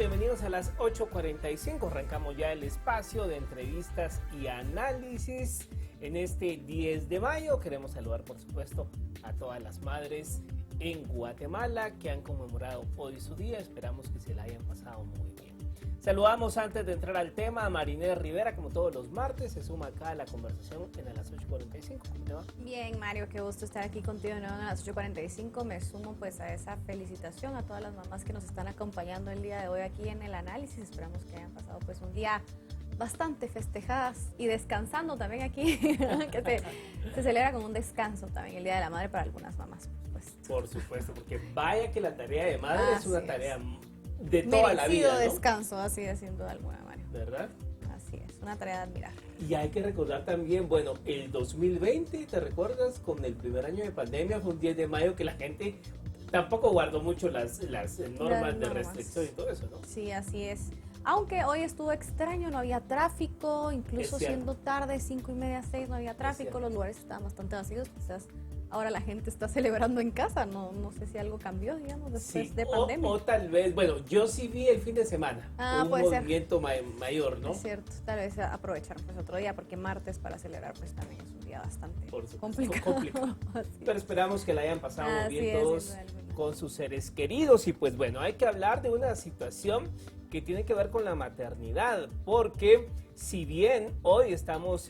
bienvenidos a las 8:45. Arrancamos ya el espacio de entrevistas y análisis en este 10 de mayo. Queremos saludar, por supuesto, a todas las madres en Guatemala que han conmemorado hoy su día. Esperamos que se la hayan pasado muy bien. Saludamos antes de entrar al tema a Mariné Rivera, como todos los martes, se suma acá a la conversación en las 8:45. ¿Cómo te va? Bien, Mario, qué gusto estar aquí contigo de nuevo en las 8:45. Me sumo pues a esa felicitación a todas las mamás que nos están acompañando el día de hoy aquí en el análisis. Esperamos que hayan pasado pues un día bastante festejadas y descansando también aquí, que se celebra como un descanso también el Día de la Madre para algunas mamás, por supuesto. Por supuesto, porque vaya que la tarea de madre es una tarea de toda merecido la vida, ¿no? Descanso, así de sin duda alguna, Mario. ¿Verdad? Así es, una tarea de admirar. Y hay que recordar también, bueno, el 2020, ¿te recuerdas? Con el primer año de pandemia, fue un 10 de mayo que la gente tampoco guardó mucho las normas de restricción y todo eso, ¿no? Sí, así es. Aunque hoy estuvo extraño, no había tráfico, incluso siendo tarde, 5:30, 6, no había tráfico, los lugares estaban bastante vacíos, quizás ahora la gente está celebrando en casa, no sé si algo cambió, digamos, después de pandemia. O tal vez, bueno, yo sí vi el fin de semana, un movimiento mayor, ¿no? Es cierto, tal vez aprovechar pues otro día, porque martes para celebrar pues también es un día bastante complicado. Pero esperamos que la hayan pasado muy bien todos con sus seres queridos y pues bueno, hay que hablar de una situación que tiene que ver con la maternidad, porque si bien hoy estamos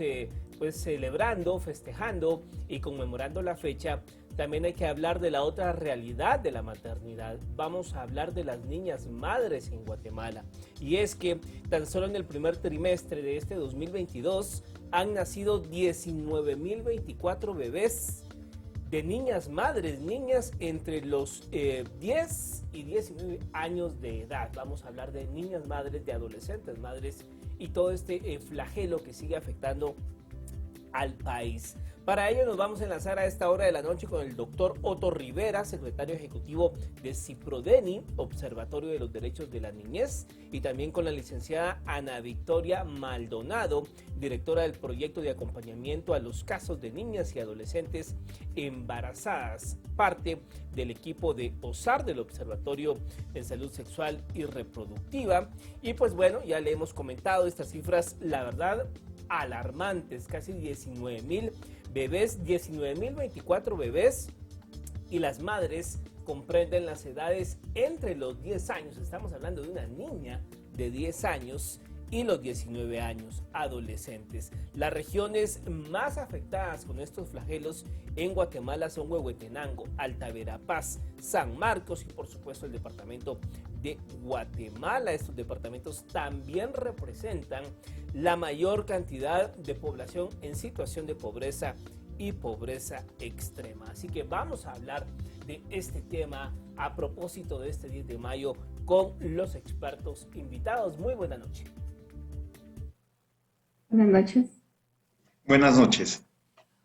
pues celebrando, festejando y conmemorando la fecha, también hay que hablar de la otra realidad de la maternidad. Vamos a hablar de las niñas madres en Guatemala. Y es que tan solo en el primer trimestre de este 2022 han nacido 19,024 bebés de niñas madres, niñas entre los 10 y 19 años de edad. Vamos a hablar de niñas madres, de adolescentes madres y todo este flagelo que sigue afectando al país. Para ello nos vamos a enlazar a esta hora de la noche con el doctor Otto Rivera, secretario ejecutivo de CIPRODENI, Observatorio de los Derechos de la Niñez, y también con la licenciada Ana Victoria Maldonado, directora del proyecto de acompañamiento a los casos de niñas y adolescentes embarazadas, parte del equipo de OSAR, del Observatorio en Salud Sexual y Reproductiva. Y pues bueno, ya le hemos comentado estas cifras, la verdad, alarmantes, casi 19,000 bebés, 19,024 bebés, y las madres comprenden las edades entre los 10 años, estamos hablando de una niña de 10 años, y los 19 años, adolescentes. Las regiones más afectadas con estos flagelos en Guatemala son Huehuetenango, Alta Verapaz, San Marcos y por supuesto el departamento de Guatemala. Estos departamentos también representan la mayor cantidad de población en situación de pobreza y pobreza extrema. Así que vamos a hablar de este tema a propósito de este 10 de mayo con los expertos invitados. Muy buena noche. Buenas noches. Buenas noches.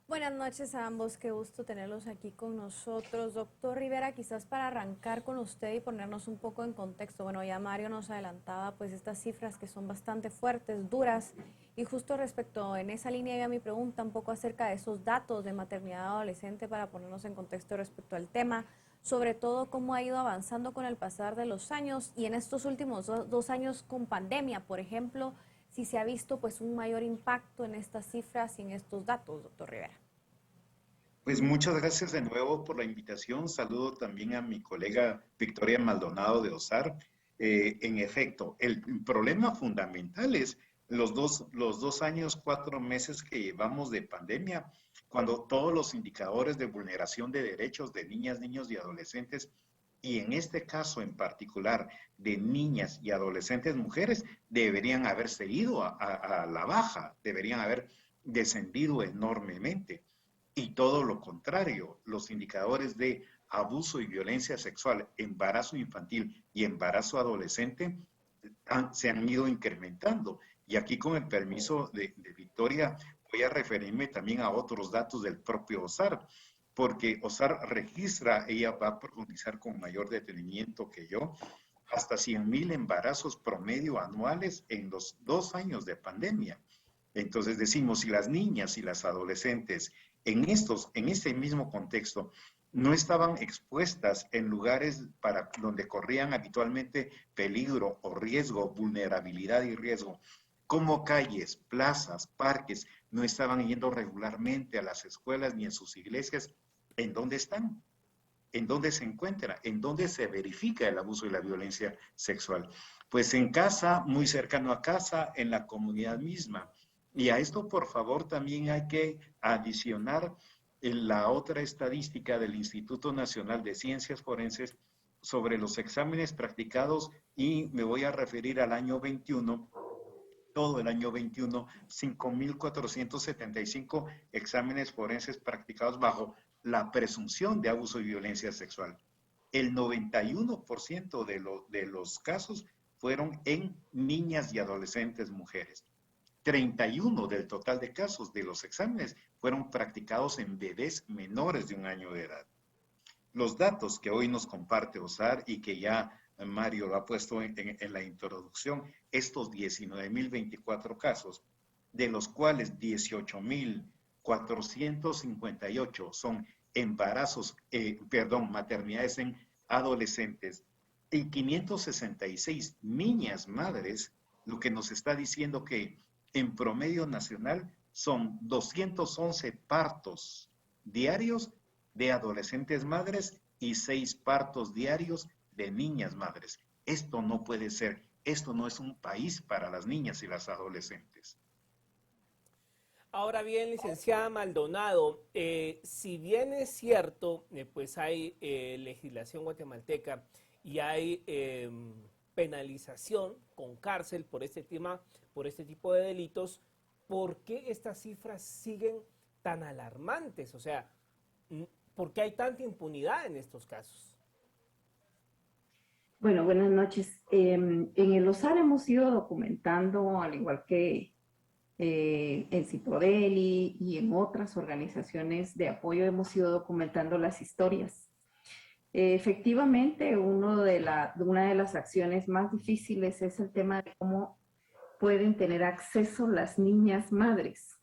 Buenas noches a ambos, qué gusto tenerlos aquí con nosotros. Doctor Rivera, quizás para arrancar con usted y ponernos un poco en contexto, bueno, ya Mario nos adelantaba pues estas cifras que son bastante fuertes, duras, y justo respecto en esa línea iba mi pregunta un poco acerca de esos datos de maternidad adolescente para ponernos en contexto respecto al tema, sobre todo cómo ha ido avanzando con el pasar de los años y en estos últimos dos años con pandemia, por ejemplo, si se ha visto pues un mayor impacto en estas cifras y en estos datos, doctor Rivera. Pues muchas gracias de nuevo por la invitación. Saludo también a mi colega Victoria Maldonado de OSAR. En efecto, el problema fundamental es los dos años, 4 meses que llevamos de pandemia, cuando todos los indicadores de vulneración de derechos de niñas, niños y adolescentes, y en este caso en particular de niñas y adolescentes mujeres, deberían haberse ido a la baja, deberían haber descendido enormemente. Y todo lo contrario, los indicadores de abuso y violencia sexual, embarazo infantil y embarazo adolescente se han ido incrementando. Y aquí, con el permiso de Victoria, voy a referirme también a otros datos del propio OSAR, porque OSAR registra, ella va a profundizar con mayor detenimiento que yo, hasta 100,000 embarazos promedio anuales en los 2 años de pandemia. Entonces decimos, si las niñas y las adolescentes en este mismo contexto no estaban expuestas en lugares donde corrían habitualmente peligro o riesgo, vulnerabilidad y riesgo, como calles, plazas, parques, no estaban yendo regularmente a las escuelas ni en sus iglesias. ¿En dónde están? ¿En dónde se encuentra? ¿En dónde se verifica el abuso y la violencia sexual? Pues en casa, muy cercano a casa, en la comunidad misma. Y a esto, por favor, también hay que adicionar en la otra estadística del Instituto Nacional de Ciencias Forenses sobre los exámenes practicados, y me voy a referir al año 21, todo el año 21, 5.475 exámenes forenses practicados bajo la presunción de abuso y violencia sexual. El 91% de los casos fueron en niñas y adolescentes mujeres. 31 del total de casos de los exámenes fueron practicados en bebés menores de 1 año de edad. Los datos que hoy nos comparte OSAR y que ya Mario lo ha puesto en la introducción, estos 19.024 casos, de los cuales 18.458 son embarazos, maternidades en adolescentes y 566 niñas madres, lo que nos está diciendo que en promedio nacional son 211 partos diarios de adolescentes madres y 6 partos diarios de niñas madres. Esto no puede ser, esto no es un país para las niñas y las adolescentes. Ahora bien, licenciada Maldonado, si bien es cierto, pues hay legislación guatemalteca y hay penalización con cárcel por este tipo de delitos, ¿por qué estas cifras siguen tan alarmantes? O sea, ¿por qué hay tanta impunidad en estos casos? Bueno, buenas noches. En el OSAR hemos ido documentando, al igual que en Ciprodeli y en otras organizaciones de apoyo, hemos ido documentando las historias. Efectivamente, una de las acciones más difíciles es el tema de cómo pueden tener acceso las niñas madres,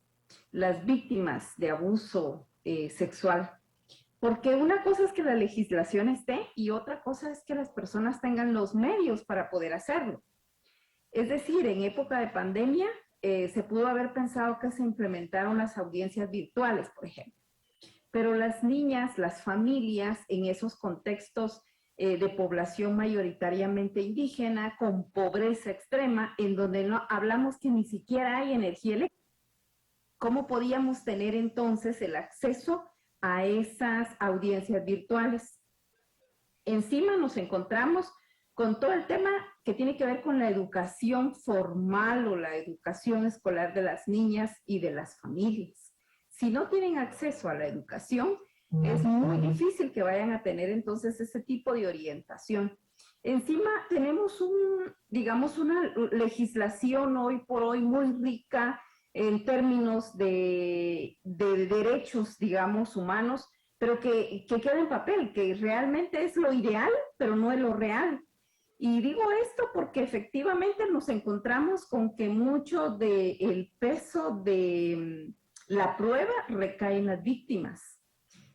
las víctimas de abuso sexual. Porque una cosa es que la legislación esté y otra cosa es que las personas tengan los medios para poder hacerlo. Es decir, en época de pandemia se pudo haber pensado que se implementaron las audiencias virtuales, por ejemplo. Pero las niñas, las familias en esos contextos de población mayoritariamente indígena, con pobreza extrema, en donde no hablamos que ni siquiera hay energía eléctrica, ¿cómo podíamos tener entonces el acceso a esas audiencias virtuales? Encima nos encontramos con todo el tema que tiene que ver con la educación formal o la educación escolar de las niñas y de las familias. Si no tienen acceso a la educación, es muy difícil que vayan a tener entonces ese tipo de orientación. Encima tenemos una legislación hoy por hoy muy rica en términos de derechos, digamos, humanos, pero que queda en papel, que realmente es lo ideal, pero no es lo real. Y digo esto porque efectivamente nos encontramos con que mucho del peso de la prueba recae en las víctimas.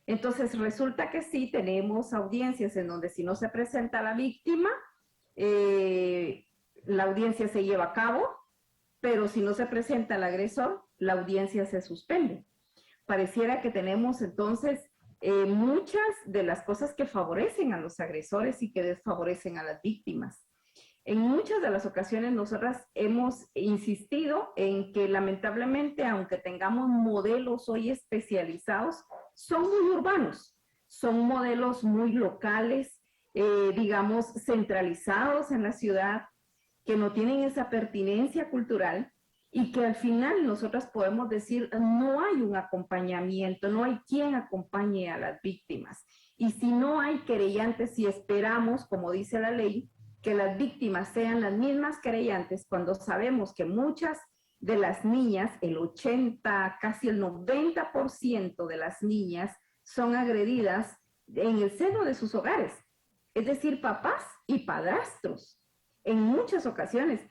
Entonces resulta que sí tenemos audiencias en donde si no se presenta la víctima, la audiencia se lleva a cabo, pero si no se presenta el agresor, la audiencia se suspende. Pareciera que tenemos entonces muchas de las cosas que favorecen a los agresores y que desfavorecen a las víctimas. En muchas de las ocasiones nosotras hemos insistido en que lamentablemente, aunque tengamos modelos hoy especializados, son muy urbanos, son modelos muy locales, digamos, centralizados en la ciudad, que no tienen esa pertinencia cultural y que al final nosotras podemos decir no hay un acompañamiento, no hay quien acompañe a las víctimas. Y si no hay querellantes, si esperamos, como dice la ley, que las víctimas sean las mismas querellantes, cuando sabemos que muchas de las niñas, el 80, casi el 90% de las niñas son agredidas en el seno de sus hogares, es decir, papás y padrastros. En muchas ocasiones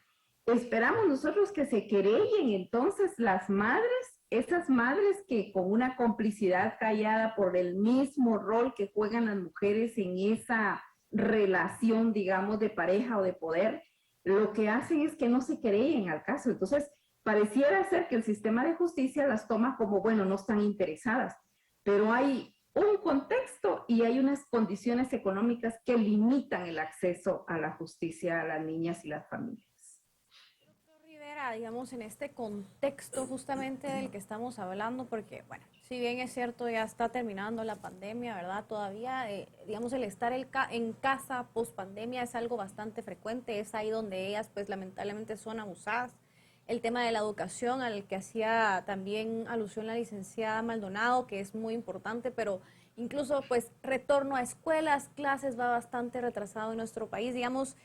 esperamos nosotros que se querellen entonces las madres esas madres que con una complicidad callada por el mismo rol que juegan las mujeres en esa relación, digamos, de pareja o de poder, lo que hacen es que no se creen al caso. Entonces, pareciera ser que el sistema de justicia las toma como, bueno, no están interesadas, pero hay un contexto y hay unas condiciones económicas que limitan el acceso a la justicia a las niñas y las familias. Rivera, digamos, en este contexto justamente del que estamos hablando, porque, bueno, si bien es cierto, ya está terminando la pandemia, ¿verdad? Todavía, digamos, el estar en casa post pandemia es algo bastante frecuente, es ahí donde ellas, pues, lamentablemente son abusadas. El tema de la educación, al que hacía también alusión la licenciada Maldonado, que es muy importante, pero incluso, pues, retorno a escuelas, clases va bastante retrasado en nuestro país, digamos.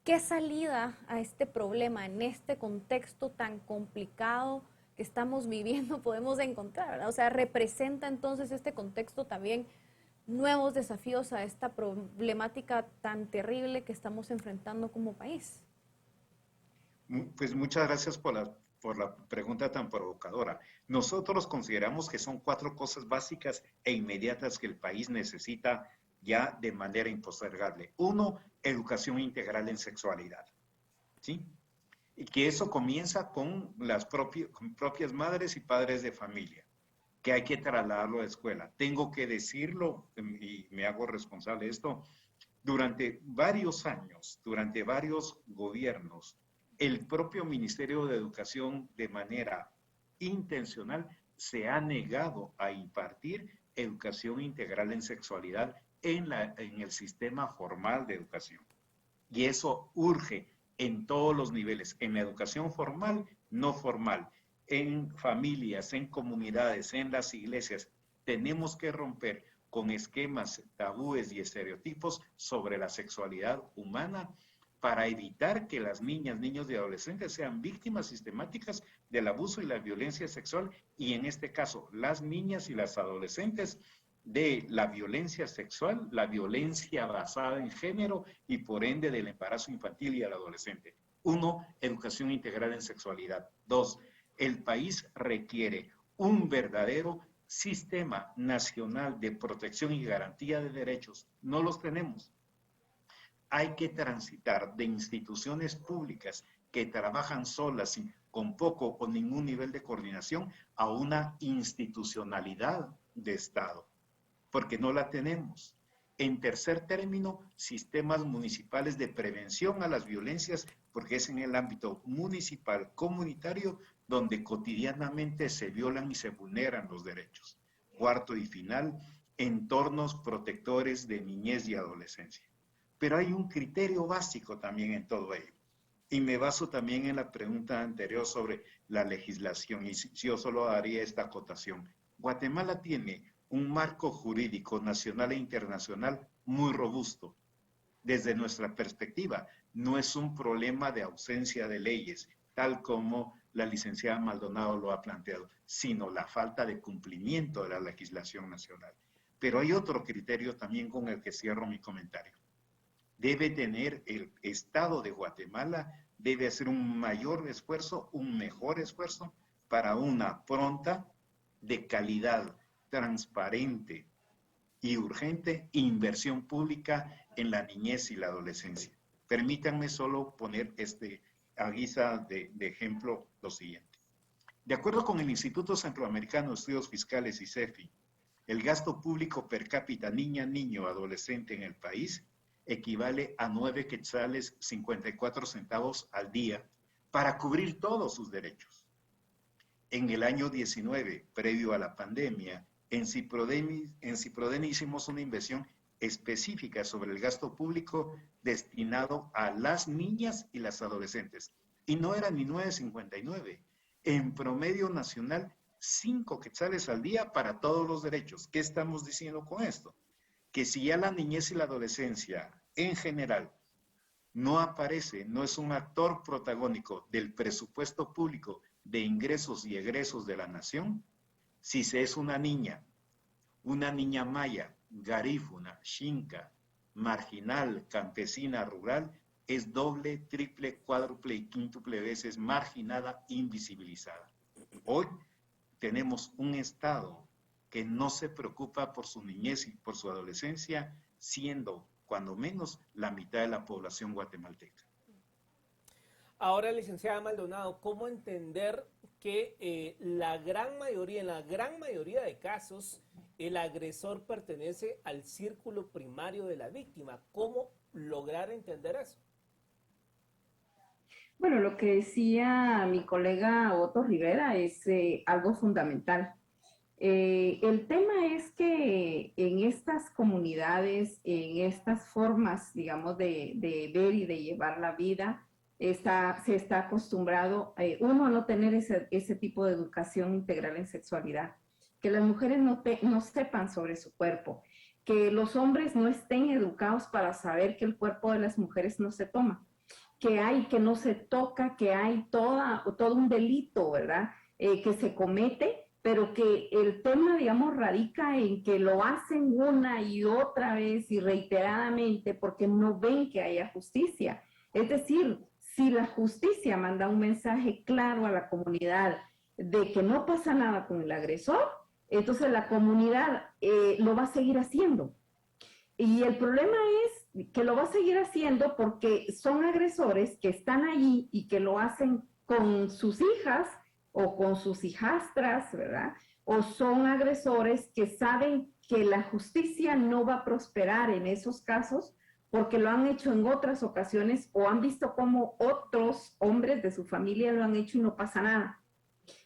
¿Qué salida a este problema en este contexto tan complicado que estamos viviendo podemos encontrar, ¿verdad? O sea, representa entonces este contexto también nuevos desafíos a esta problemática tan terrible que estamos enfrentando como país. Pues muchas gracias por la pregunta tan provocadora. Nosotros consideramos que son 4 cosas básicas e inmediatas que el país necesita ya de manera impostergable. 1, educación integral en sexualidad, ¿sí? Y que eso comienza con las propias madres y padres de familia, que hay que trasladarlo a la escuela. Tengo que decirlo, y me hago responsable de esto, durante varios años, durante varios gobiernos, el propio Ministerio de Educación de manera intencional se ha negado a impartir educación integral en sexualidad en el sistema formal de educación. Y eso urge en todos los niveles, en la educación formal, no formal, en familias, en comunidades, en las iglesias. Tenemos que romper con esquemas, tabúes y estereotipos sobre la sexualidad humana para evitar que las niñas, niños y adolescentes sean víctimas sistemáticas del abuso y la violencia sexual, y en este caso, las niñas y las adolescentes de la violencia sexual, la violencia basada en género y por ende del embarazo infantil y al adolescente. 1, educación integral en sexualidad. 2, el país requiere un verdadero sistema nacional de protección y garantía de derechos. No los tenemos. Hay que transitar de instituciones públicas que trabajan solas con poco o ningún nivel de coordinación a una institucionalidad de Estado, porque no la tenemos. En tercer término, sistemas municipales de prevención a las violencias, porque es en el ámbito municipal, comunitario, donde cotidianamente se violan y se vulneran los derechos. Cuarto y final, entornos protectores de niñez y adolescencia. Pero hay un criterio básico también en todo ello. Y me baso también en la pregunta anterior sobre la legislación, y yo solo haría esta acotación. Guatemala tiene un marco jurídico nacional e internacional muy robusto. Desde nuestra perspectiva, no es un problema de ausencia de leyes, tal como la licenciada Maldonado lo ha planteado, sino la falta de cumplimiento de la legislación nacional. Pero hay otro criterio también con el que cierro mi comentario. Debe tener el Estado de Guatemala, debe hacer un mayor esfuerzo, un mejor esfuerzo para una pronta, de calidad, transparente y urgente inversión pública en la niñez y la adolescencia. Permítanme solo poner a guisa de ejemplo lo siguiente. De acuerdo con el Instituto Centroamericano de Estudios Fiscales y CEFI, el gasto público per cápita niña, niño, adolescente en el país equivale a 9 quetzales 54 centavos al día para cubrir todos sus derechos. En el año 19, previo a la pandemia, en Ciprodeni hicimos una inversión específica sobre el gasto público destinado a las niñas y las adolescentes. Y no era ni 9.59. En promedio nacional, 5 quetzales al día para todos los derechos. ¿Qué estamos diciendo con esto? Que si ya la niñez y la adolescencia en general no aparece, no es un actor protagónico del presupuesto público de ingresos y egresos de la nación, si se es una niña maya, garífuna, xinca, marginal, campesina, rural, es doble, triple, cuádruple y quíntuple veces marginada, invisibilizada. Hoy tenemos un Estado que no se preocupa por su niñez y por su adolescencia, siendo cuando menos la mitad de la población guatemalteca. Ahora, licenciada Maldonado, ¿cómo entender que en la gran mayoría de casos, el agresor pertenece al círculo primario de la víctima? ¿Cómo lograr entender eso? Bueno, lo que decía mi colega Otto Rivera es algo fundamental. El tema es que en estas comunidades, en estas formas, digamos, de ver y de llevar la vida, se está acostumbrado uno a no tener ese tipo de educación integral en sexualidad, que las mujeres no sepan sobre su cuerpo, que los hombres no estén educados para saber que el cuerpo de las mujeres no se toma, que no se toca, que hay todo un delito, ¿verdad? Que se comete, pero que el tema, digamos, radica en que lo hacen una y otra vez y reiteradamente porque no ven que haya justicia. Es decir, si la justicia manda un mensaje claro a la comunidad de que no pasa nada con el agresor, entonces la comunidad lo va a seguir haciendo. Y el problema es que lo va a seguir haciendo porque son agresores que están allí y que lo hacen con sus hijas o con sus hijastras, ¿verdad? O son agresores que saben que la justicia no va a prosperar en esos casos porque lo han hecho en otras ocasiones o han visto cómo otros hombres de su familia lo han hecho y no pasa nada.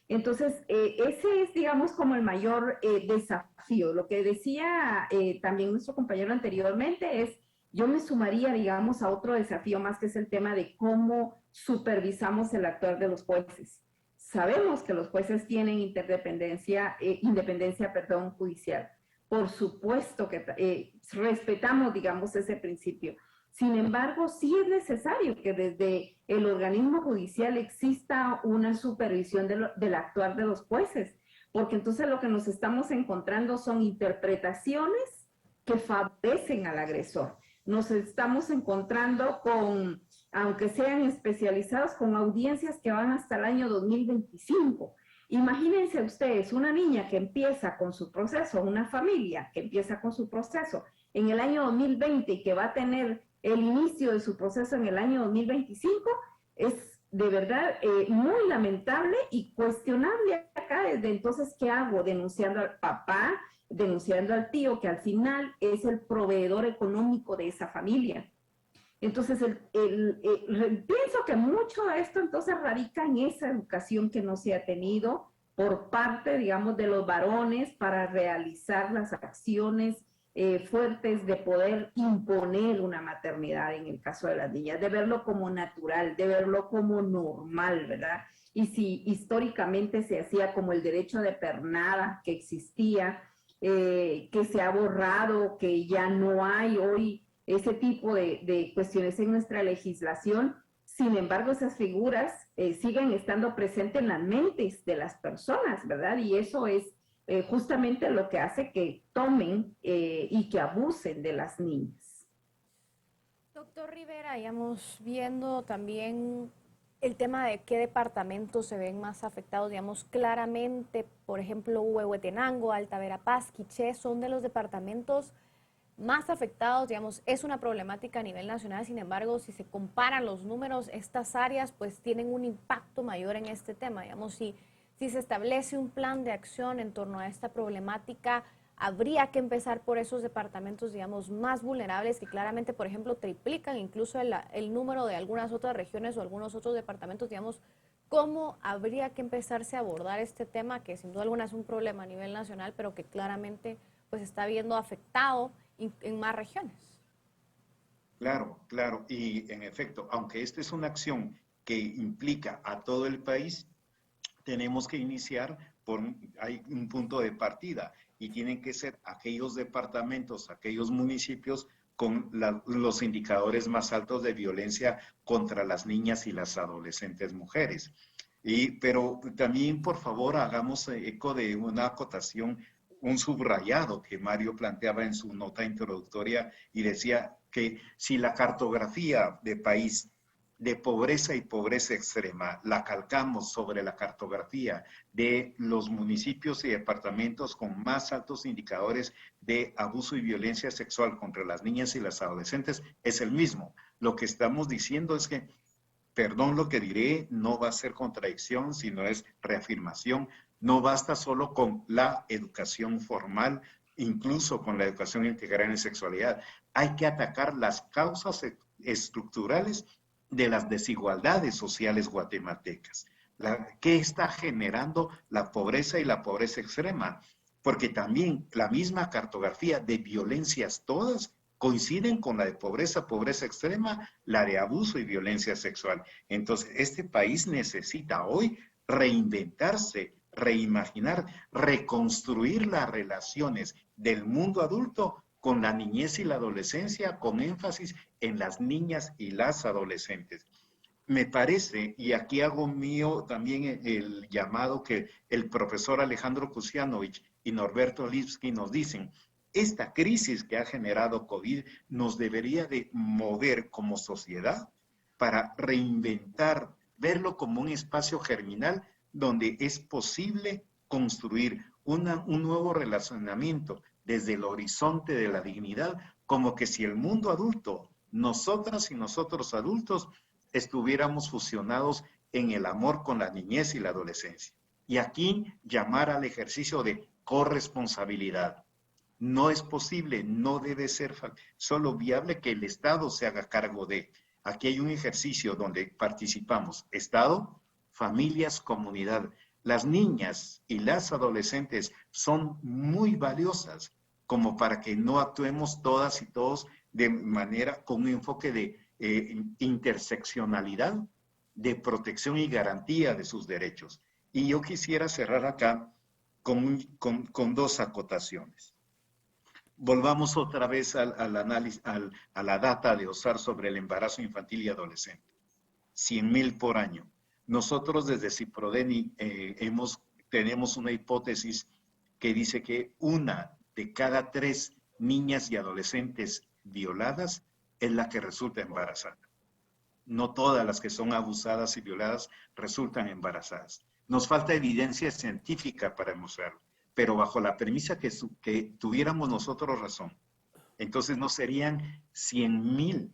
Entonces, ese es, digamos, como el mayor desafío. Lo que decía también nuestro compañero anteriormente es, yo me sumaría, digamos, a otro desafío más, que es el tema de cómo supervisamos el actuar de los jueces. Sabemos que los jueces tienen independencia judicial. Por supuesto que respetamos, digamos, ese principio. Sin embargo, sí es necesario que desde el organismo judicial exista una supervisión del actuar de los jueces, porque entonces lo que nos estamos encontrando son interpretaciones que favorecen al agresor. Nos estamos encontrando con, aunque sean especializados, con audiencias que van hasta el año 2025. Imagínense ustedes una niña que empieza con su proceso, una familia que empieza con su proceso en el año 2020 y que va a tener el inicio de su proceso en el año 2025, es de verdad muy lamentable y cuestionable acá desde entonces, ¿qué hago? Denunciando al papá, denunciando al tío, que al final es el proveedor económico de esa familia. Entonces, pienso que mucho de esto entonces radica en esa educación que no se ha tenido por parte, digamos, de los varones para realizar las acciones fuertes de poder imponer una maternidad en el caso de las niñas, de verlo como natural, de verlo como normal, ¿verdad? Y si históricamente se hacía como el derecho de pernada que existía, que se ha borrado, que ya no hay hoy ese tipo de cuestiones en nuestra legislación. Sin embargo, esas figuras siguen estando presentes en las mentes de las personas, ¿verdad? Y eso es justamente lo que hace que tomen y que abusen de las niñas. Doctor Rivera, íbamos viendo también el tema de qué departamentos se ven más afectados, digamos, claramente, por ejemplo, Huehuetenango, Alta Verapaz, Quiché, son de los departamentos más afectados, digamos, es una problemática a nivel nacional. Sin embargo, si se comparan los números, estas áreas pues tienen un impacto mayor en este tema, digamos, si se establece un plan de acción en torno a esta problemática, habría que empezar por esos departamentos, digamos, más vulnerables que claramente, por ejemplo, triplican incluso el número de algunas otras regiones o algunos otros departamentos, digamos. ¿Cómo habría que empezarse a abordar este tema que sin duda alguna es un problema a nivel nacional, pero que claramente pues está viendo afectado en más regiones? Claro, claro. Y en efecto, aunque esta es una acción que implica a todo el país, tenemos que iniciar hay un punto de partida y tienen que ser aquellos departamentos, aquellos municipios con los indicadores más altos de violencia contra las niñas y las adolescentes mujeres. Pero también, por favor, hagamos eco de una acotación, un subrayado que Mario planteaba en su nota introductoria y decía que si la cartografía de país de pobreza y pobreza extrema, la calcamos sobre la cartografía de los municipios y departamentos con más altos indicadores de abuso y violencia sexual contra las niñas y las adolescentes, es el mismo. Lo que estamos diciendo es que, perdón lo que diré, no va a ser contradicción, sino es reafirmación. No basta solo con la educación formal, incluso con la educación integral en sexualidad. Hay que atacar las causas estructurales de las desigualdades sociales guatemaltecas. ¿Qué está generando la pobreza y la pobreza extrema? Porque también la misma cartografía de violencias todas coinciden con la de pobreza, pobreza extrema, la de abuso y violencia sexual. Entonces, este país necesita hoy reinventarse, reimaginar, reconstruir las relaciones del mundo adulto con la niñez y la adolescencia, con énfasis en las niñas y las adolescentes. Me parece, y aquí hago mío también el llamado que el profesor Alejandro Kusianovich y Norberto Lipski nos dicen, esta crisis que ha generado COVID nos debería de mover como sociedad para reinventar, verlo como un espacio germinal donde es posible construir un nuevo relacionamiento desde el horizonte de la dignidad, como que si el mundo adulto, nosotras y nosotros adultos, estuviéramos fusionados en el amor con la niñez y la adolescencia. Y aquí llamar al ejercicio de corresponsabilidad. No es posible, no debe ser solo viable que el Estado se haga cargo de. Aquí hay un ejercicio donde participamos Estado, familias, comunidad. Las niñas y las adolescentes son muy valiosas como para que no actuemos todas y todos de manera con un enfoque de interseccionalidad, de protección y garantía de sus derechos. Y yo quisiera cerrar acá con dos acotaciones. Volvamos otra vez al análisis, a la data de OSAR sobre el embarazo infantil y adolescente. 100,000 por año. Nosotros desde Ciprodeni tenemos una hipótesis que dice que 1 de cada 3 niñas y adolescentes violadas es la que resulta embarazada. No todas las que son abusadas y violadas resultan embarazadas. Nos falta evidencia científica para demostrarlo, pero bajo la premisa que tuviéramos nosotros razón, entonces no serían 100,000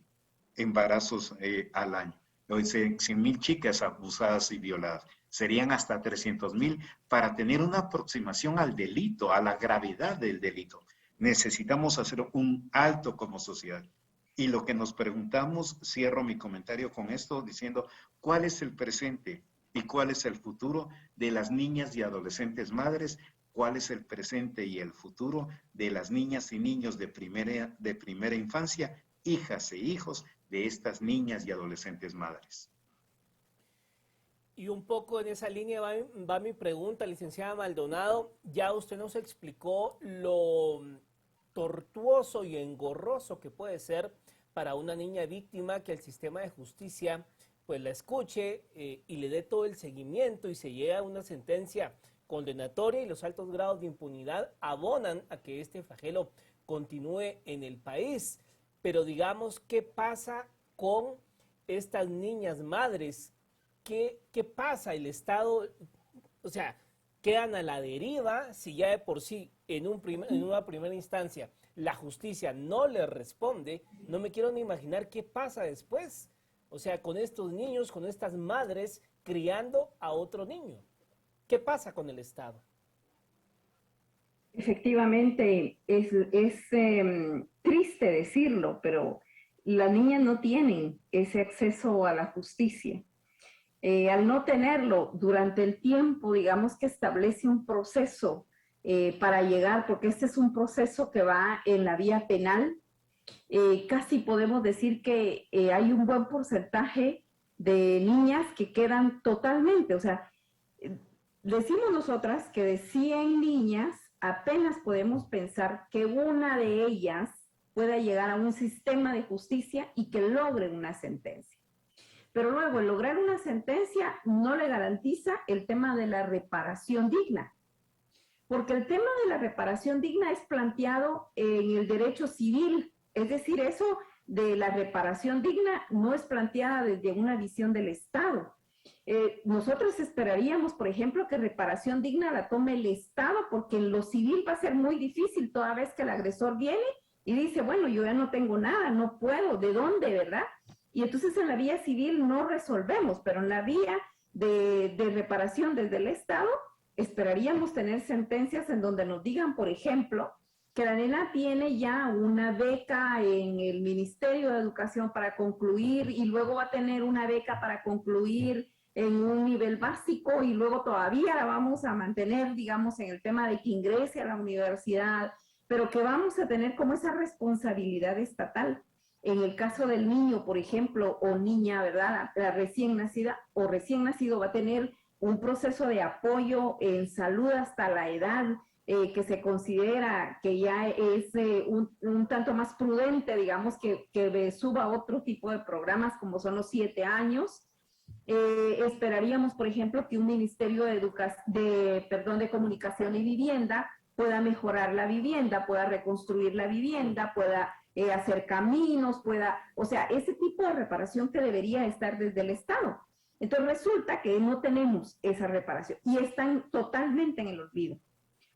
embarazos al año, 100,000 chicas abusadas y violadas, serían hasta 300,000 para tener una aproximación al delito, a la gravedad del delito. Necesitamos hacer un alto como sociedad. Y lo que nos preguntamos, cierro mi comentario con esto diciendo, ¿cuál es el presente y cuál es el futuro de las niñas y adolescentes madres? ¿Cuál es el presente y el futuro de las niñas y niños de primera infancia, hijas e hijos de estas niñas y adolescentes madres? Y un poco en esa línea va mi pregunta, licenciada Maldonado. Ya usted nos explicó lo tortuoso y engorroso que puede ser para una niña víctima que el sistema de justicia pues la escuche y le dé todo el seguimiento y se llegue a una sentencia condenatoria, y los altos grados de impunidad abonan a que este flagelo continúe en el país. Pero digamos, ¿qué pasa con estas niñas madres? ¿Qué pasa? El Estado, o sea, quedan a la deriva si ya de por sí en una primera instancia la justicia no les responde. No me quiero ni imaginar qué pasa después. O sea, con estos niños, con estas madres criando a otro niño. ¿Qué pasa con el Estado? Efectivamente, es triste decirlo, pero las niñas no tienen ese acceso a la justicia. Al no tenerlo durante el tiempo, digamos que establece un proceso para llegar, porque este es un proceso que va en la vía penal. Casi podemos decir que hay un buen porcentaje de niñas que quedan totalmente, o sea, decimos nosotras que de 100 niñas apenas podemos pensar que una de ellas pueda llegar a un sistema de justicia y que logre una sentencia. Pero luego, el lograr una sentencia no le garantiza el tema de la reparación digna, porque el tema de la reparación digna es planteado en el derecho civil, es decir, eso de la reparación digna no es planteada desde una visión del Estado. Nosotros esperaríamos, por ejemplo, que reparación digna la tome el Estado, porque en lo civil va a ser muy difícil toda vez que el agresor viene y dice, bueno, yo ya no tengo nada, no puedo, ¿de dónde, verdad? Y entonces en la vía civil no resolvemos, pero en la vía de reparación desde el Estado, esperaríamos tener sentencias en donde nos digan, por ejemplo, que la nena tiene ya una beca en el Ministerio de Educación para concluir y luego va a tener una beca para concluir en un nivel básico y luego todavía la vamos a mantener, digamos, en el tema de que ingrese a la universidad, pero que vamos a tener como esa responsabilidad estatal. En el caso del niño, por ejemplo, o niña, ¿verdad? La recién nacida o recién nacido va a tener un proceso de apoyo en salud hasta la edad que se considera que ya es un tanto más prudente, digamos, que suba a otro tipo de programas como son los 7 años. Esperaríamos, por ejemplo, que un Ministerio de Comunicación y Vivienda pueda mejorar la vivienda, pueda reconstruir la vivienda, pueda hacer caminos, o sea, ese tipo de reparación que debería estar desde el Estado. Entonces resulta que no tenemos esa reparación y están totalmente en el olvido.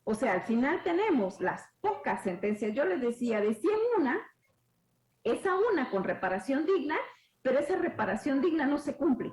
O sea, al final tenemos las pocas sentencias, yo les decía, de 100 esa una con reparación digna, pero esa reparación digna no se cumple.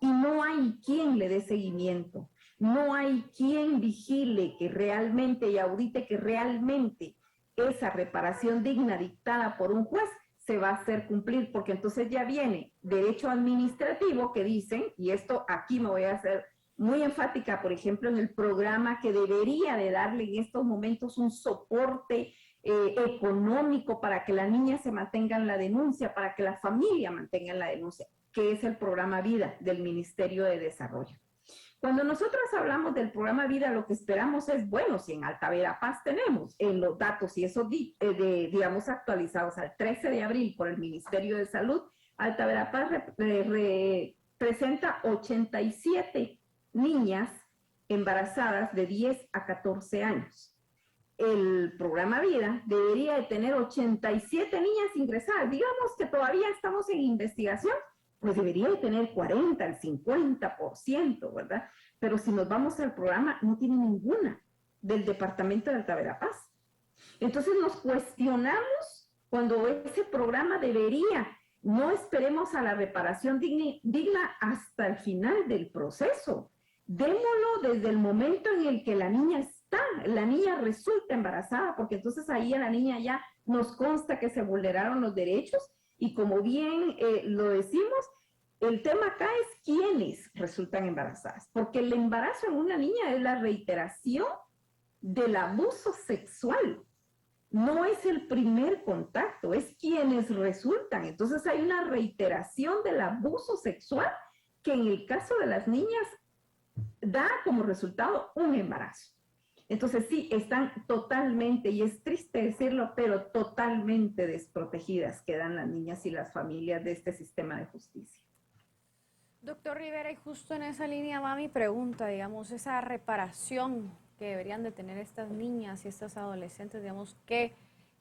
Y no hay quien le dé seguimiento, no hay quien vigile que realmente y audite que realmente esa reparación digna dictada por un juez se va a hacer cumplir, porque entonces ya viene derecho administrativo que dicen, y esto aquí me voy a hacer muy enfática, por ejemplo, en el programa que debería de darle en estos momentos un soporte económico para que la niña se mantenga en la denuncia, para que la familia mantenga en la denuncia, que es el programa Vida del Ministerio de Desarrollo. Cuando nosotros hablamos del programa Vida, lo que esperamos es, bueno, si en Alta Verapaz tenemos en los datos y esos, digamos, actualizados al 13 de abril por el Ministerio de Salud, Alta Verapaz presenta 87 niñas embarazadas de 10 a 14 años. El programa Vida debería de tener 87 niñas ingresadas. Digamos que todavía estamos en investigación, pues debería de tener 40, el 50%, ¿verdad? Pero si nos vamos al programa, no tiene ninguna del departamento de Alta Verapaz. Entonces nos cuestionamos cuando ese programa debería, no esperemos a la reparación digna hasta el final del proceso. Démoslo desde el momento en el que la niña resulta embarazada, porque entonces ahí a la niña ya nos consta que se vulneraron los derechos y como bien lo decimos, el tema acá es quiénes resultan embarazadas, porque el embarazo en una niña es la reiteración del abuso sexual. No es el primer contacto, es quienes resultan. Entonces hay una reiteración del abuso sexual que en el caso de las niñas da como resultado un embarazo. Entonces sí, están totalmente, y es triste decirlo, pero totalmente desprotegidas quedan las niñas y las familias de este sistema de justicia. Doctor Rivera, y justo en esa línea va mi pregunta, digamos, esa reparación que deberían de tener estas niñas y estas adolescentes, digamos, ¿qué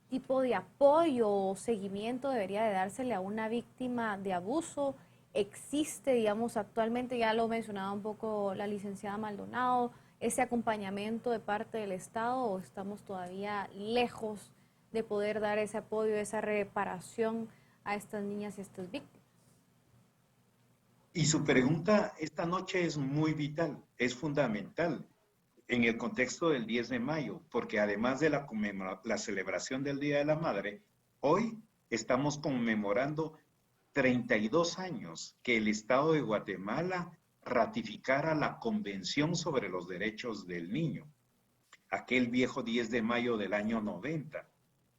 tipo de apoyo o seguimiento debería de dársele a una víctima de abuso? ¿Existe, digamos, actualmente, ya lo mencionaba un poco la licenciada Maldonado, ese acompañamiento de parte del Estado o estamos todavía lejos de poder dar ese apoyo, esa reparación a estas niñas y a estas víctimas? Y su pregunta esta noche es muy vital, es fundamental en el contexto del 10 de mayo, porque además de la celebración del Día de la Madre, hoy estamos conmemorando 32 años que el Estado de Guatemala ratificara la Convención sobre los Derechos del Niño, aquel viejo 10 de mayo del año 90.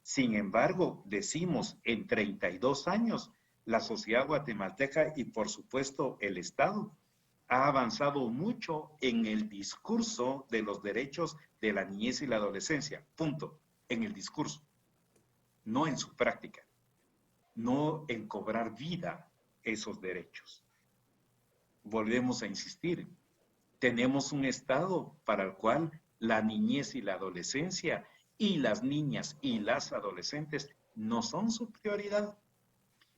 Sin embargo, decimos, en 32 años, la sociedad guatemalteca y por supuesto el Estado ha avanzado mucho en el discurso de los derechos de la niñez y la adolescencia, punto, en el discurso, no en su práctica, no en cobrar vida esos derechos. Volvemos a insistir, tenemos un Estado para el cual la niñez y la adolescencia y las niñas y las adolescentes no son su prioridad.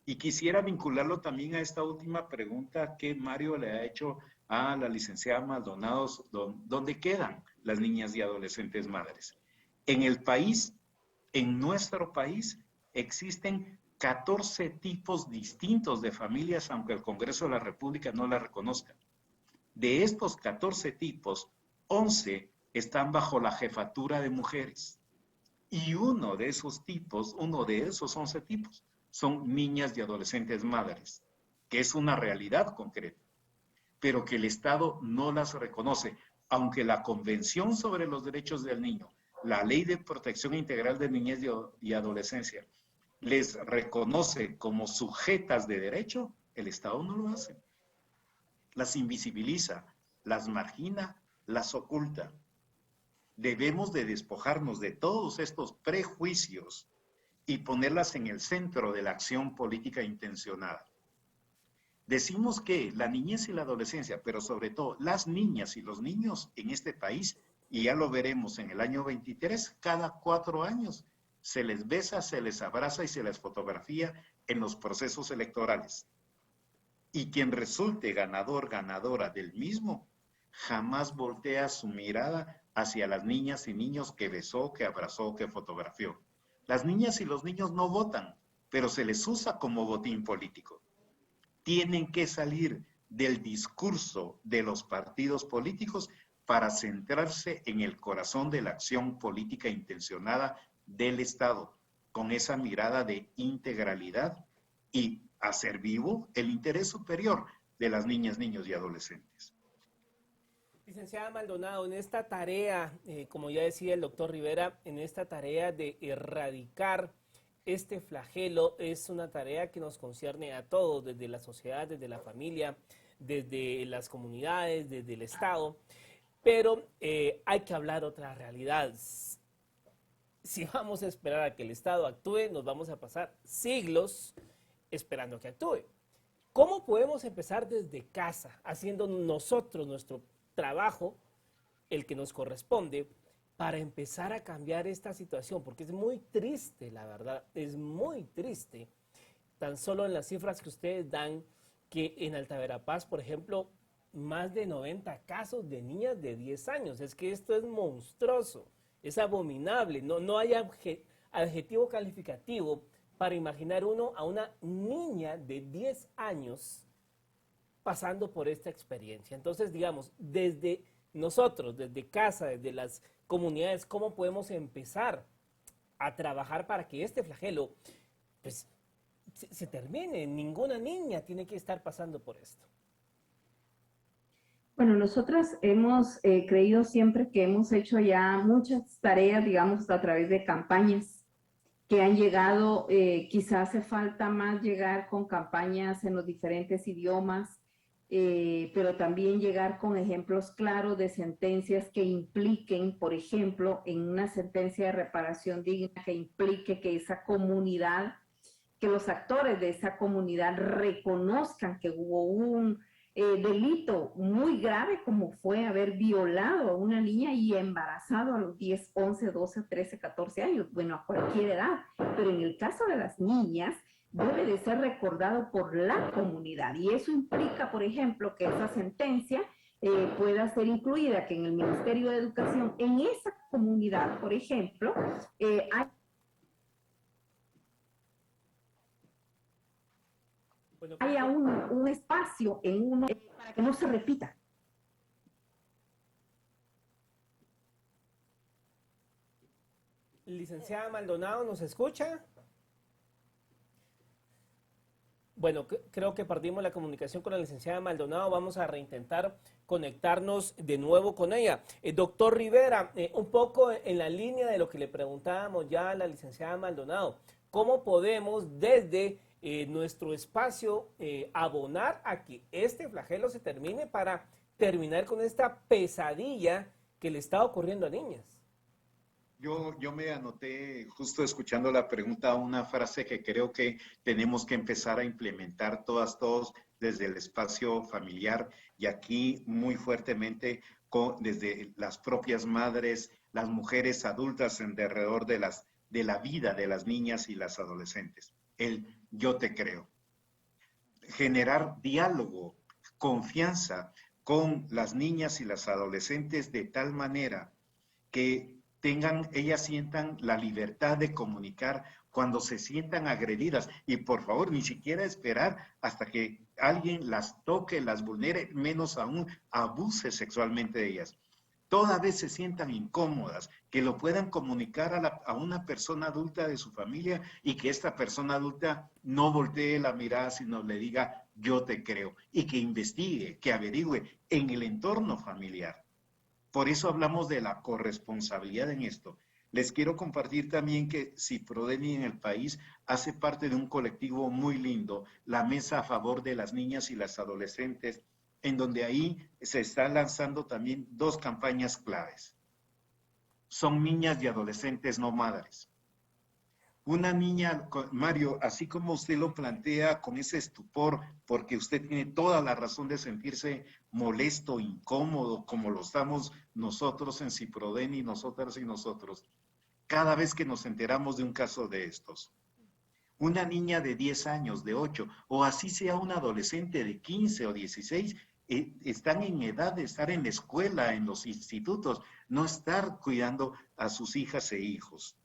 Y quisiera vincularlo también a esta última pregunta que Mario le ha hecho a la licenciada Maldonado, ¿dónde quedan las niñas y adolescentes madres? En el país, en nuestro país, existen 14 tipos distintos de familias, aunque el Congreso de la República no la reconozca. De estos 14 tipos, 11 están bajo la jefatura de mujeres. Y uno de esos 11 tipos, son niñas y adolescentes madres, que es una realidad concreta, pero que el Estado no las reconoce, aunque la Convención sobre los Derechos del Niño, la Ley de Protección Integral de Niñez y Adolescencia, les reconoce como sujetas de derecho, el Estado no lo hace. Las invisibiliza, las margina, las oculta. Debemos de despojarnos de todos estos prejuicios y ponerlas en el centro de la acción política intencionada. Decimos que la niñez y la adolescencia, pero sobre todo las niñas y los niños en este país, y ya lo veremos en el año 23, cada 4 años se les besa, se les abraza y se les fotografía en los procesos electorales. Y quien resulte ganador, ganadora del mismo, jamás voltea su mirada hacia las niñas y niños que besó, que abrazó, que fotografió. Las niñas y los niños no votan, pero se les usa como botín político. Tienen que salir del discurso de los partidos políticos para centrarse en el corazón de la acción política intencionada del Estado, con esa mirada de integralidad y hacer vivo el interés superior de las niñas, niños y adolescentes. Licenciada Maldonado, en esta tarea, como ya decía el doctor Rivera, en esta tarea de erradicar este flagelo, es una tarea que nos concierne a todos, desde la sociedad, desde la familia, desde las comunidades, desde el Estado, pero hay que hablar otra realidad. Si vamos a esperar a que el Estado actúe, nos vamos a pasar siglos esperando que actúe. ¿Cómo podemos empezar desde casa, haciendo nosotros nuestro trabajo, el que nos corresponde, para empezar a cambiar esta situación? Porque es muy triste, la verdad, es muy triste. Tan solo en las cifras que ustedes dan, que en Alta Verapaz, por ejemplo, más de 90 casos de niñas de 10 años. Es que esto es monstruoso, es abominable. No hay adjetivo calificativo para imaginar uno a una niña de 10 años pasando por esta experiencia. Entonces, digamos, desde nosotros, desde casa, desde las comunidades, ¿cómo podemos empezar a trabajar para que este flagelo pues, se termine? Ninguna niña tiene que estar pasando por esto. Bueno, nosotras hemos creído siempre que hemos hecho ya muchas tareas, digamos, a través de campañas que han llegado, quizás hace falta más llegar con campañas en los diferentes idiomas, pero también llegar con ejemplos claros de sentencias que impliquen, por ejemplo, en una sentencia de reparación digna, que implique que esa comunidad, que los actores de esa comunidad reconozcan que hubo un delito muy grave como fue haber violado a una niña y embarazado a los 10, 11, 12, 13, 14 años, bueno, a cualquier edad, pero en el caso de las niñas debe de ser recordado por la comunidad y eso implica, por ejemplo, que esa sentencia pueda ser incluida, que en el Ministerio de Educación, en esa comunidad, por ejemplo, haya un espacio en uno para que no se repita. Licenciada Maldonado, ¿nos escucha? Bueno, creo que perdimos la comunicación con la licenciada Maldonado. Vamos a reintentar conectarnos de nuevo con ella. Doctor Rivera, un poco en la línea de lo que le preguntábamos ya a la licenciada Maldonado, ¿cómo podemos desde nuestro espacio abonar a que este flagelo se termine para terminar con esta pesadilla que le está ocurriendo a niñas? Yo me anoté, justo escuchando la pregunta, una frase que creo que tenemos que empezar a implementar todos, desde el espacio familiar y aquí muy fuertemente desde las propias madres, las mujeres adultas alrededor de la vida de las niñas y las adolescentes. El yo te creo. generar diálogo, confianza con las niñas y las adolescentes de tal manera que ellas sientan la libertad de comunicar cuando se sientan agredidas. Y por favor, ni siquiera esperar hasta que alguien las toque, las vulnere, menos aún abuse sexualmente de ellas. Toda vez se sientan incómodas, que lo puedan comunicar a una persona adulta de su familia y que esta persona adulta no voltee la mirada, sino le diga, yo te creo, y que investigue, que averigüe en el entorno familiar. Por eso hablamos de la corresponsabilidad en esto. Les quiero compartir también que Ciprodeni en el país hace parte de un colectivo muy lindo, la Mesa a Favor de las Niñas y las Adolescentes, en donde ahí se están lanzando también 2 campañas claves. Son niñas y adolescentes no madres. Una niña, Mario, así como usted lo plantea con ese estupor, porque usted tiene toda la razón de sentirse molesto, incómodo, como lo estamos nosotros en Ciprodeni, nosotras y nosotros, cada vez que nos enteramos de un caso de estos. Una niña de 10 años, de 8, o así sea un adolescente de 15 o 16, están en edad de estar en la escuela, en los institutos, no estar cuidando a sus hijas e hijos.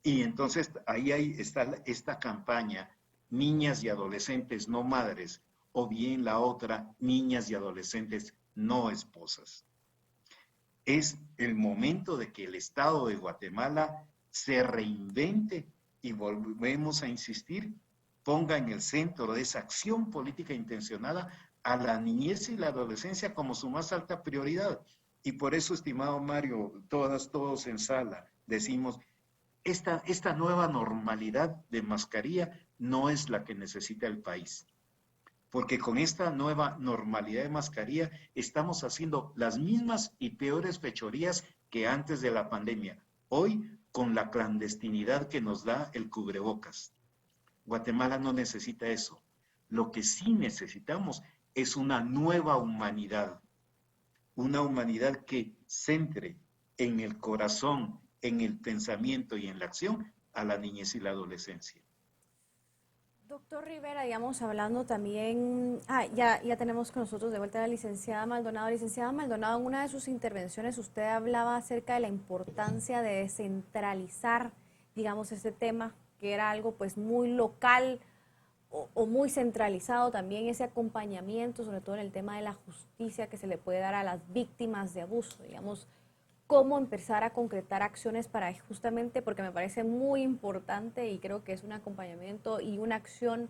Y entonces ahí está esta campaña, niñas y adolescentes no madres, o bien la otra, niñas y adolescentes no esposas. Es el momento de que el Estado de Guatemala se reinvente y volvemos a insistir, ponga en el centro de esa acción política intencionada a la niñez y la adolescencia como su más alta prioridad. Y por eso, estimado Mario, todos en sala, decimos, esta nueva normalidad de mascarilla no es la que necesita el país. Porque con esta nueva normalidad de mascarilla estamos haciendo las mismas y peores fechorías que antes de la pandemia. Hoy, con la clandestinidad que nos da el cubrebocas. Guatemala no necesita eso. Lo que sí necesitamos es una nueva humanidad. Una humanidad que centre en el corazón, en el pensamiento y en la acción a la niñez y la adolescencia. Doctor Rivera, digamos, hablando también, ya tenemos con nosotros de vuelta a la licenciada Maldonado. Licenciada Maldonado, en una de sus intervenciones usted hablaba acerca de la importancia de descentralizar, digamos, este tema, que era algo pues muy local o muy centralizado, también ese acompañamiento, sobre todo en el tema de la justicia que se le puede dar a las víctimas de abuso, digamos, cómo empezar a concretar acciones para justamente, porque me parece muy importante y creo que es un acompañamiento y una acción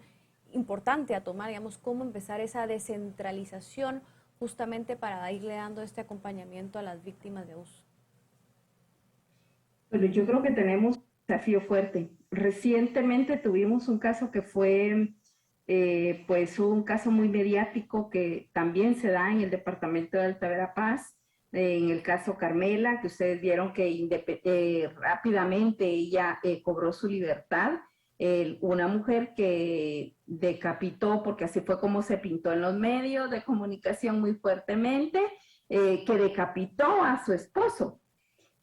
importante a tomar, digamos, cómo empezar esa descentralización justamente para irle dando este acompañamiento a las víctimas de abuso. Bueno, yo creo que tenemos un desafío fuerte. Recientemente tuvimos un caso que fue, pues, un caso muy mediático que también se da en el departamento de Alta Verapaz, en el caso Carmela, que ustedes vieron que rápidamente ella cobró su libertad. Una mujer que decapitó, porque así fue como se pintó en los medios de comunicación muy fuertemente, que decapitó a su esposo.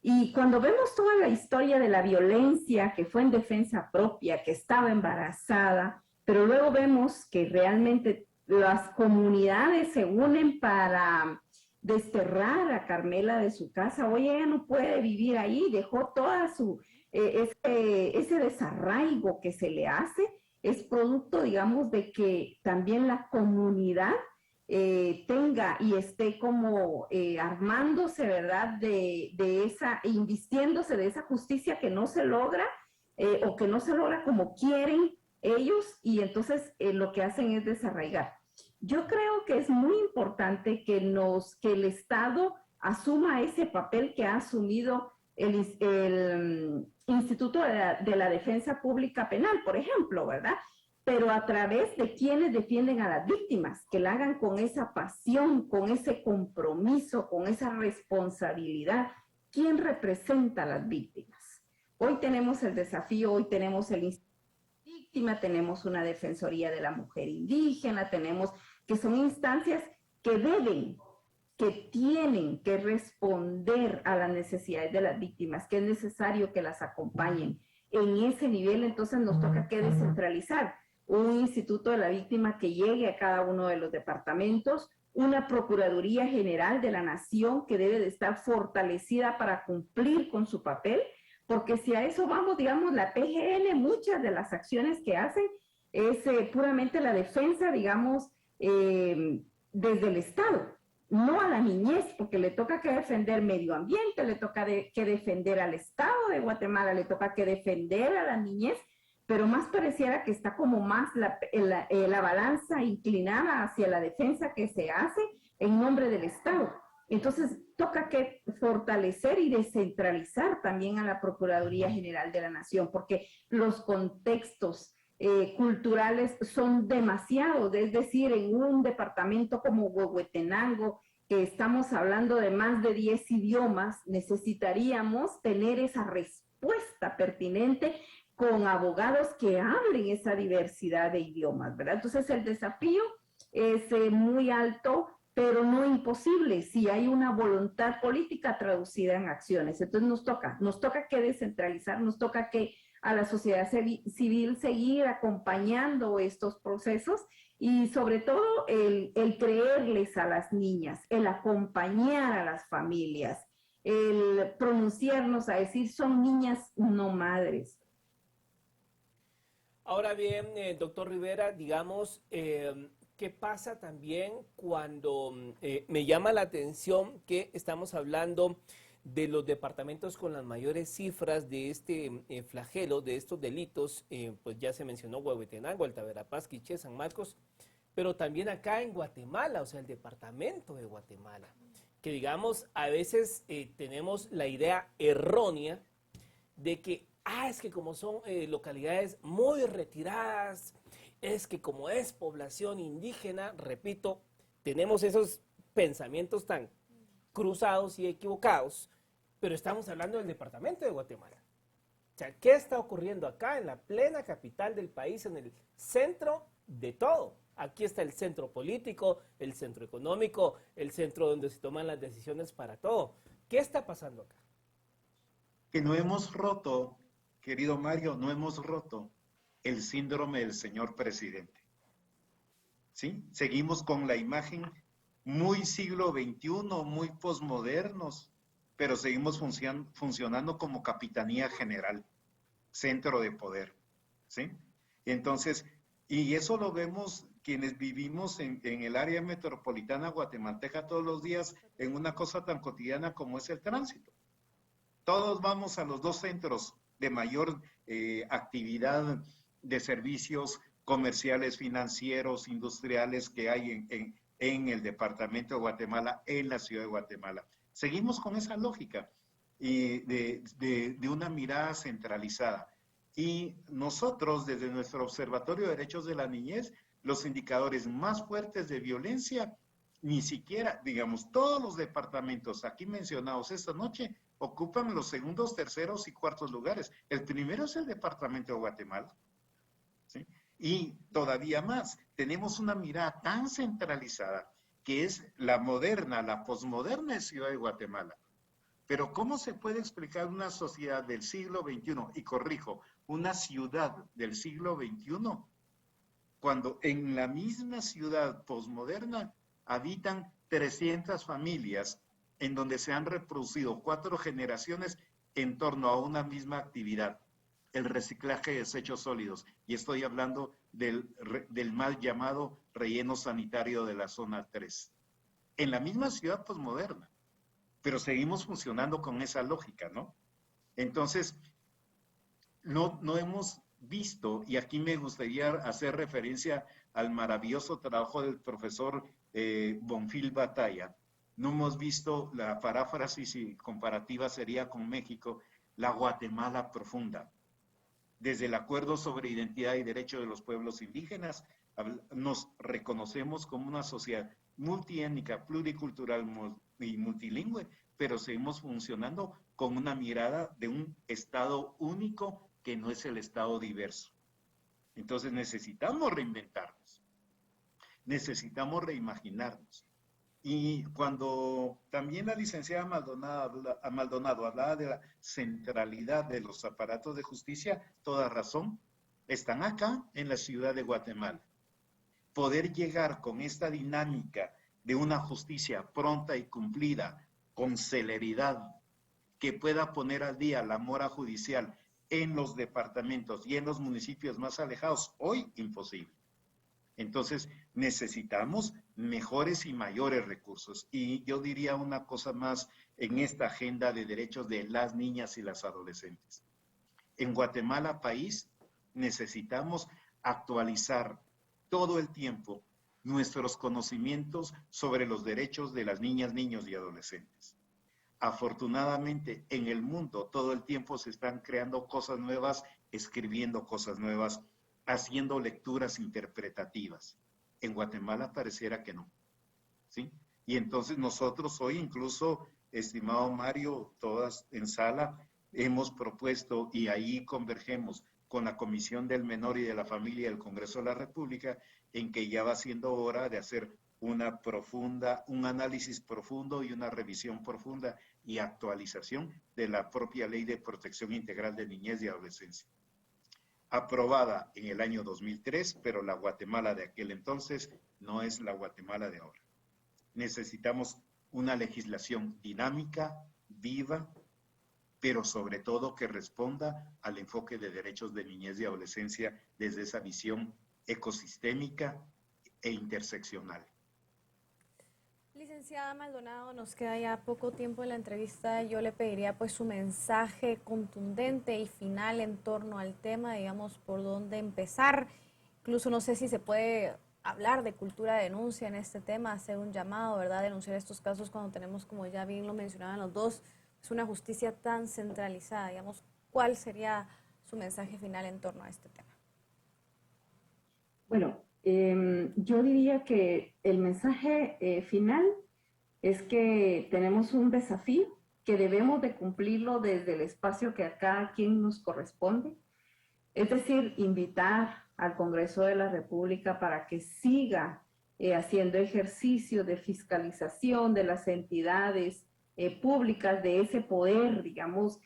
Y cuando vemos toda la historia de la violencia que fue en defensa propia, que estaba embarazada, pero luego vemos que realmente las comunidades se unen para desterrar a Carmela de su casa. Hoy ella no puede vivir ahí, dejó toda ese desarraigo que se le hace, es producto, digamos, de que también la comunidad tenga y esté como armándose, ¿verdad? Invistiéndose de esa justicia que no se logra o que no se logra como quieren ellos, y entonces lo que hacen es desarraigar. Yo creo que es muy importante que el Estado asuma ese papel que ha asumido el Instituto de la Defensa Pública Penal, por ejemplo, ¿verdad? Pero a través de quienes defienden a las víctimas, que la hagan con esa pasión, con ese compromiso, con esa responsabilidad. ¿Quién representa a las víctimas? Hoy tenemos el desafío, hoy tenemos el Instituto de la Víctima, tenemos una Defensoría de la Mujer Indígena, que son instancias que tienen que responder a las necesidades de las víctimas, que es necesario que las acompañen. En ese nivel, entonces, nos toca que descentralizar. un instituto de la víctima que llegue a cada uno de los departamentos, una Procuraduría General de la Nación que debe de estar fortalecida para cumplir con su papel, porque si a eso vamos, digamos, la PGN, muchas de las acciones que hacen es puramente la defensa, digamos, desde el Estado, no a la niñez, porque le toca que defender medio ambiente, le toca que defender al Estado de Guatemala, le toca que defender a la niñez, pero más pareciera que está como más la balanza inclinada hacia la defensa que se hace en nombre del Estado. Entonces, toca que fortalecer y descentralizar también a la Procuraduría General de la Nación, porque los contextos culturales son demasiados, es decir, en un departamento como Huehuetenango, que estamos hablando de más de 10 idiomas, necesitaríamos tener esa respuesta pertinente con abogados que hablen esa diversidad de idiomas, ¿verdad? Entonces el desafío es muy alto, pero no imposible si hay una voluntad política traducida en acciones. Entonces nos toca que descentralizar, nos toca que a la sociedad civil seguir acompañando estos procesos y sobre todo el creerles a las niñas, el acompañar a las familias, el pronunciarnos a decir son niñas, no madres. Ahora bien, doctor Rivera, digamos, ¿qué pasa también cuando me llama la atención que estamos hablando de los departamentos con las mayores cifras de este flagelo, de estos delitos? Pues ya se mencionó Huehuetenango, Alta Verapaz, Quiché, San Marcos, pero también acá en Guatemala, o sea, el departamento de Guatemala, que digamos, a veces tenemos la idea errónea de que es que como son localidades muy retiradas, es que como es población indígena, repito, tenemos esos pensamientos tan cruzados y equivocados, pero estamos hablando del departamento de Guatemala. O sea, ¿qué está ocurriendo acá en la plena capital del país, en el centro de todo? Aquí está el centro político, el centro económico, el centro donde se toman las decisiones para todo. ¿Qué está pasando acá? Que no hemos roto, querido Mario, no hemos roto el síndrome del señor presidente. ¿Sí? Seguimos con la imagen muy siglo XXI, muy posmodernos, pero seguimos funcionando como capitanía general, centro de poder. ¿Sí? Entonces, y eso lo vemos quienes vivimos en el área metropolitana guatemalteca todos los días en una cosa tan cotidiana como es el tránsito. Todos vamos a los dos centros de mayor actividad de servicios comerciales, financieros, industriales que hay en el departamento de Guatemala, en la ciudad de Guatemala. Seguimos con esa lógica de una mirada centralizada. Y nosotros, desde nuestro Observatorio de Derechos de la Niñez, los indicadores más fuertes de violencia, ni siquiera, digamos, todos los departamentos aquí mencionados esta noche ocupan los segundos, terceros y cuartos lugares. El primero es el departamento de Guatemala. ¿Sí? Y todavía más, tenemos una mirada tan centralizada que es la moderna, la posmoderna ciudad de Guatemala. Pero ¿cómo se puede explicar una sociedad del siglo XXI, y corrijo, una ciudad del siglo XXI, cuando en la misma ciudad posmoderna habitan 300 familias en donde se han reproducido 4 generaciones en torno a una misma actividad, el reciclaje de desechos sólidos? Y estoy hablando del mal llamado relleno sanitario de la zona 3. En la misma ciudad posmoderna, pero seguimos funcionando con esa lógica, ¿no? Entonces, no hemos visto, y aquí me gustaría hacer referencia al maravilloso trabajo del profesor Bonfil Batalla. No hemos visto, la paráfrasis y comparativa sería con México, la Guatemala profunda. Desde el Acuerdo sobre Identidad y Derecho de los Pueblos Indígenas, nos reconocemos como una sociedad multiétnica, pluricultural y multilingüe, pero seguimos funcionando con una mirada de un Estado único que no es el Estado diverso. Entonces necesitamos reinventarnos, necesitamos reimaginarnos. Y cuando también la licenciada Maldonado hablaba de la centralidad de los aparatos de justicia, toda razón, están acá en la ciudad de Guatemala. Poder llegar con esta dinámica de una justicia pronta y cumplida, con celeridad, que pueda poner al día la mora judicial en los departamentos y en los municipios más alejados, hoy imposible. Entonces necesitamos mejores y mayores recursos. Y yo diría una cosa más en esta agenda de derechos de las niñas y las adolescentes. En Guatemala, país, necesitamos actualizar todo el tiempo nuestros conocimientos sobre los derechos de las niñas, niños y adolescentes. Afortunadamente, en el mundo todo el tiempo se están creando cosas nuevas, escribiendo cosas nuevas, haciendo lecturas interpretativas. En Guatemala pareciera que no, ¿sí? Y entonces nosotros hoy incluso, estimado Mario, todas en sala, hemos propuesto y ahí convergemos con la Comisión del Menor y de la Familia del Congreso de la República, en que ya va siendo hora de hacer un análisis profundo y una revisión profunda y actualización de la propia Ley de Protección Integral de Niñez y Adolescencia. Aprobada en el año 2003, pero la Guatemala de aquel entonces no es la Guatemala de ahora. Necesitamos una legislación dinámica, viva, pero sobre todo que responda al enfoque de derechos de niñez y adolescencia desde esa visión ecosistémica e interseccional. Licenciada Maldonado, nos queda ya poco tiempo en la entrevista. Yo le pediría pues su mensaje contundente y final en torno al tema, digamos, por dónde empezar. Incluso no sé si se puede hablar de cultura de denuncia en este tema, hacer un llamado, ¿verdad? Denunciar estos casos cuando tenemos, como ya bien lo mencionaban los dos, es una justicia tan centralizada, digamos. ¿Cuál sería su mensaje final en torno a este tema? Bueno, yo diría que el mensaje final es que tenemos un desafío que debemos de cumplirlo desde el espacio que a cada quien nos corresponde. Es decir, invitar al Congreso de la República para que siga haciendo ejercicio de fiscalización de las entidades públicas, de ese poder, digamos,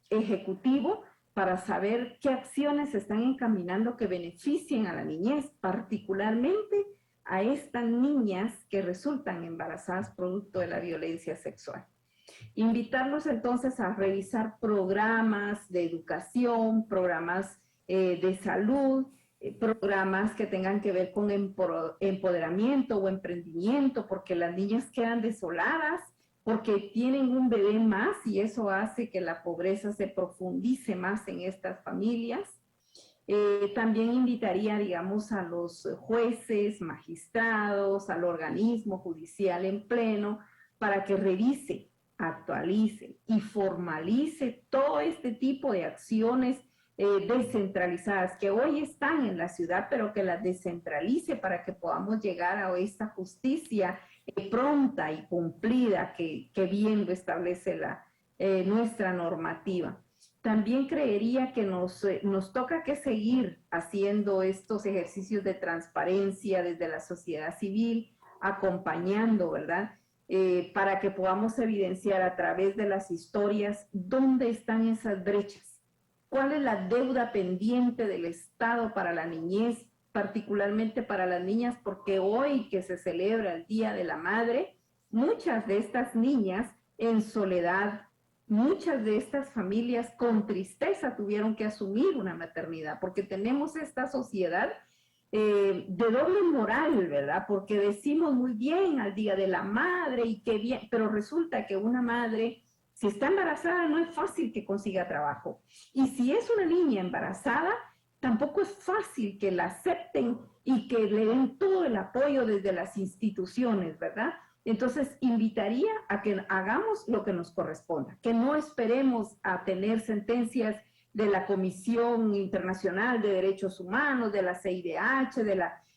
ejecutivo, para saber qué acciones se están encaminando que beneficien a la niñez, particularmente a estas niñas que resultan embarazadas producto de la violencia sexual. Invitarlos entonces a revisar programas de educación, programas de salud, programas que tengan que ver con empoderamiento o emprendimiento, porque las niñas quedan desoladas, porque tienen un bebé más y eso hace que la pobreza se profundice más en estas familias. También invitaría, digamos, a los jueces, magistrados, al organismo judicial en pleno, para que revise, actualice y formalice todo este tipo de acciones descentralizadas que hoy están en la ciudad, pero que las descentralice para que podamos llegar a esta justicia pronta y cumplida que bien lo establece nuestra normativa. También creería que nos toca que seguir haciendo estos ejercicios de transparencia desde la sociedad civil, acompañando, ¿verdad? Para que podamos evidenciar a través de las historias dónde están esas brechas, cuál es la deuda pendiente del Estado para la niñez, particularmente para las niñas, porque hoy que se celebra el Día de la Madre, muchas de estas niñas en soledad, muchas de estas familias con tristeza tuvieron que asumir una maternidad, porque tenemos esta sociedad de doble moral, ¿verdad? Porque decimos muy bien al Día de la Madre y qué bien, pero resulta que una madre, si está embarazada, no es fácil que consiga trabajo. Y si es una niña embarazada, tampoco es fácil que la acepten y que le den todo el apoyo desde las instituciones, ¿verdad? Entonces, invitaría a que hagamos lo que nos corresponda, que no esperemos a tener sentencias de la Comisión Internacional de Derechos Humanos, de la CIDH,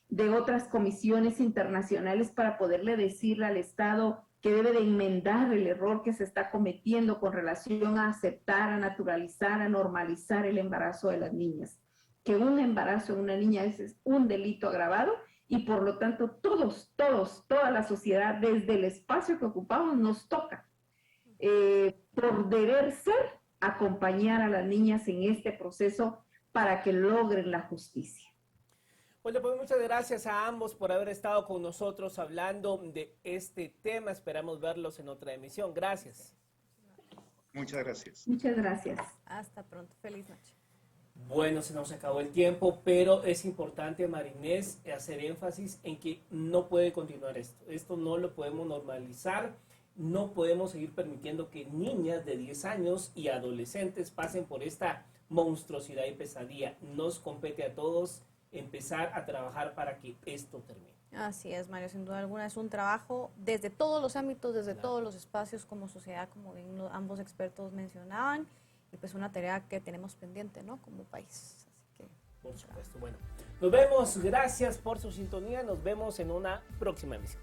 de otras comisiones internacionales para poderle decirle al Estado que debe de enmendar el error que se está cometiendo con relación a aceptar, a naturalizar, a normalizar el embarazo de las niñas. Que un embarazo de una niña es un delito agravado y por lo tanto toda la sociedad, desde el espacio que ocupamos, nos toca por deber ser acompañar a las niñas en este proceso para que logren la justicia. Bueno, pues muchas gracias a ambos por haber estado con nosotros hablando de este tema. Esperamos verlos en otra emisión. Gracias. Muchas gracias. Muchas gracias. Hasta pronto. Feliz noche. Bueno, se nos acabó el tiempo, pero es importante, Marinés, hacer énfasis en que no puede continuar esto. Esto no lo podemos normalizar. No podemos seguir permitiendo que niñas de 10 años y adolescentes pasen por esta monstruosidad y pesadilla. Nos compete a todos empezar a trabajar para que esto termine. Así es, Mario, sin duda alguna es un trabajo desde todos los ámbitos, desde todos los espacios como sociedad, como bien ambos expertos mencionaban, y pues una tarea que tenemos pendiente, ¿no?, como país. Así que, por supuesto. Bueno, nos vemos, gracias por su sintonía, nos vemos en una próxima emisión.